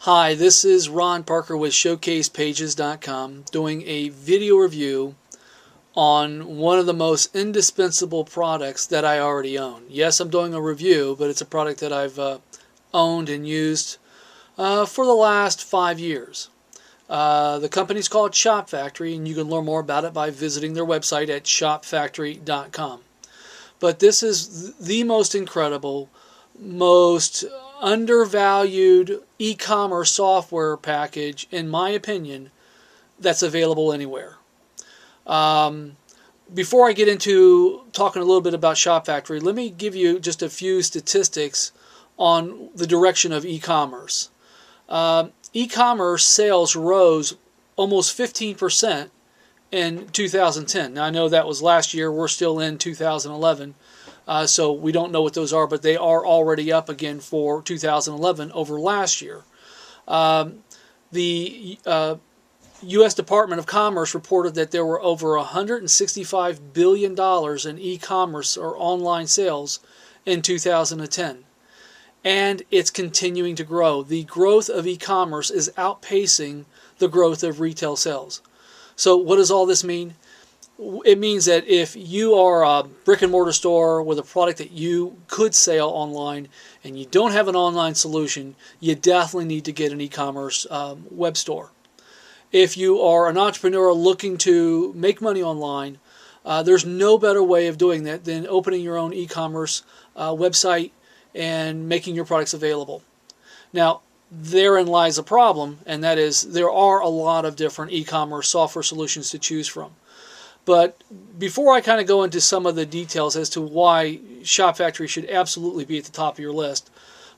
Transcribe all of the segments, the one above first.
Hi, this is Ron Parker with ShowcasePages.com doing a video review on one of the most indispensable products that I already own. Yes, I'm doing a review, but it's a product that I've owned and used for the last 5 years. The company's called ShopFactory, and you can learn more about it by visiting their website at ShopFactory.com. But this is the most incredible, most undervalued e-commerce software package, in my opinion, that's available anywhere. Before I get into talking a little bit about ShopFactory, let me give you just a few statistics on the direction of e-commerce. E-commerce sales rose almost 15% in 2010. Now, I know that was last year. We're still in 2011. So we don't know what those are, but they are already up again for 2011 over last year. The U.S. Department of Commerce reported that there were over $165 billion in e-commerce or online sales in 2010. And it's continuing to grow. The growth of e-commerce is outpacing the growth of retail sales. So what does all this mean? It means that if you are a brick and mortar store with a product that you could sell online and you don't have an online solution, you definitely need to get an e-commerce web store. If you are an entrepreneur looking to make money online, there's no better way of doing that than opening your own e-commerce website and making your products available. Now, therein lies a problem, and that is there are a lot of different e-commerce software solutions to choose from. But before I kind of go into some of the details as to why ShopFactory should absolutely be at the top of your list,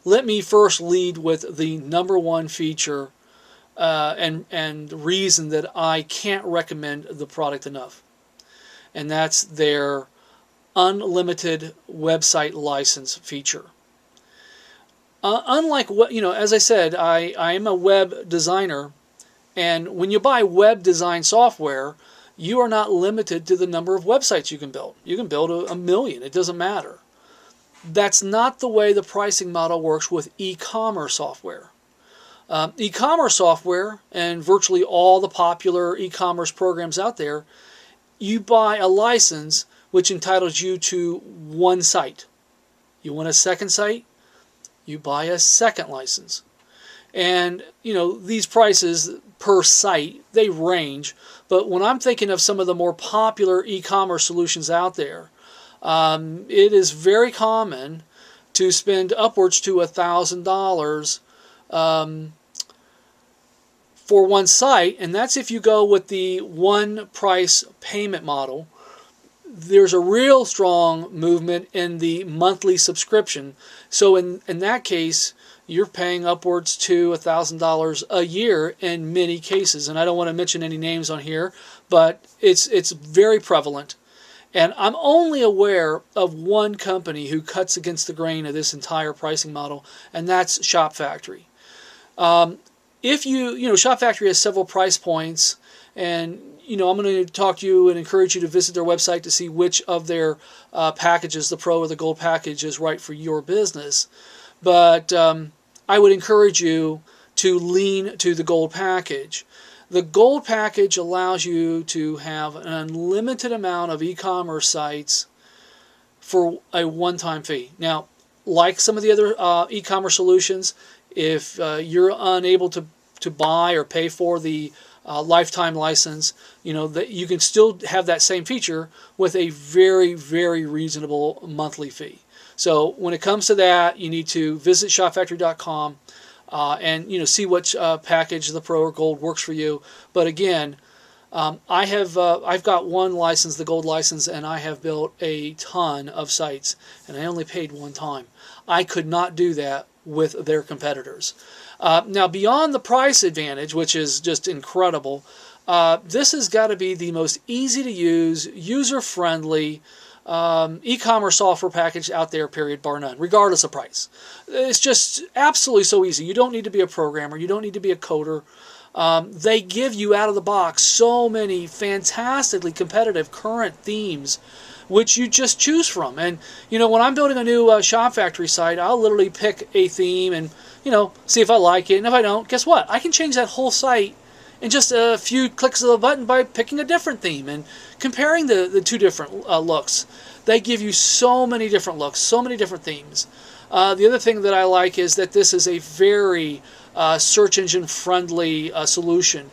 let me first lead with the number one feature and reason that I can't recommend the product enough. And that's their unlimited website license feature. Unlike what, as I said, I am a web designer, and when you buy web design software, you are not limited to the number of websites you can build. You can build a million. It doesn't matter. That's not the way the pricing model works with e-commerce software. E-commerce software and virtually all the popular e-commerce programs out there, you buy a license which entitles you to one site. You want a second site? You buy a second license. And, these prices per site, they range. But when I'm thinking of some of the more popular e-commerce solutions out there, it is very common to spend upwards to $1,000 for one site, and that's if you go with the one price payment model. There's a real strong movement in the monthly subscription. So in that case, you're paying upwards to $1,000 a year in many cases. And I don't want to mention any names on here, but it's very prevalent. And I'm only aware of one company who cuts against the grain of this entire pricing model, and that's ShopFactory. ShopFactory has several price points, and I'm going to talk to you and encourage you to visit their website to see which of their packages, the Pro or the Gold package, is right for your business. But I would encourage you to lean to the Gold package. The Gold package allows you to have an unlimited amount of e-commerce sites for a one-time fee. Now, like some of the other e-commerce solutions, if you're unable to buy or pay for the lifetime license, that you can still have that same feature with a very, very reasonable monthly fee. So when it comes to that, you need to visit shopfactory.com and see which package, the Pro or Gold, works for you. But again, I've got one license, the Gold license, and I have built a ton of sites, and I only paid one time. I could not do that with their competitors. Now, beyond the price advantage, which is just incredible, this has got to be the most easy to use, user-friendly e-commerce software package out there, period, bar none, regardless of price. It's just absolutely so easy. You don't need to be a programmer. You don't need to be a coder. They give you out of the box so many fantastically competitive current themes which you just choose from. And when I'm building a new ShopFactory site, I'll literally pick a theme and see if I like it. And if I don't, guess what? I can change that whole site in just a few clicks of the button by picking a different theme and comparing the two different looks. They give you so many different looks, so many different themes. The other thing that I like is that this is a very search engine friendly solution.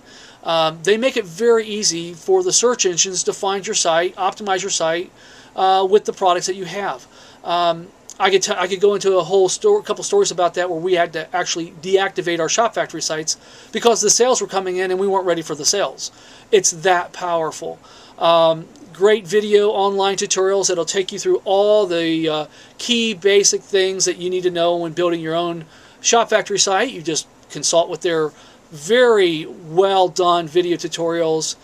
They make it very easy for the search engines to find your site, optimize your site with the products that you have. I could go into a whole couple stories about that, where we had to actually deactivate our ShopFactory sites because the sales were coming in and we weren't ready for the sales. It's that powerful. Great video online tutorials that'll take you through all the key basic things that you need to know when building your own ShopFactory site. You just consult with their very well done video tutorials.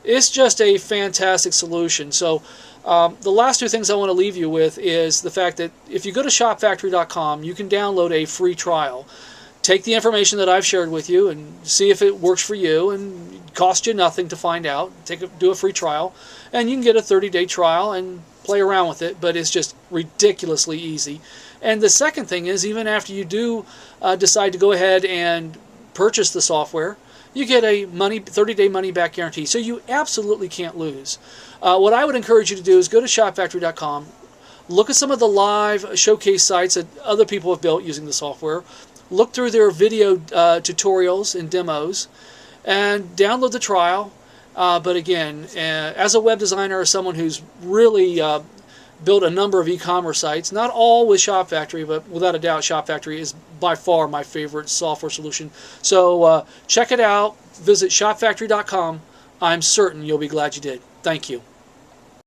It's just a fantastic solution. So the last two things I want to leave you with is the fact that if you go to shopfactory.com, you can download a free trial. Take the information that I've shared with you and see if it works for you, and it costs you nothing to find out. Do a free trial, and you can get a 30-day trial and play around with it, but it's just ridiculously easy. And the second thing is, even after you do decide to go ahead and purchase the software, you get a 30-day money-back guarantee, so you absolutely can't lose. What I would encourage you to do is go to shopfactory.com, look at some of the live showcase sites that other people have built using the software, look through their video tutorials and demos, and download the trial. But again, as a web designer or someone who's really built a number of e-commerce sites, not all with ShopFactory, but without a doubt ShopFactory is by far my favorite software solution. So check it out. Visit shopfactory.com. I'm certain you'll be glad you did. Thank you.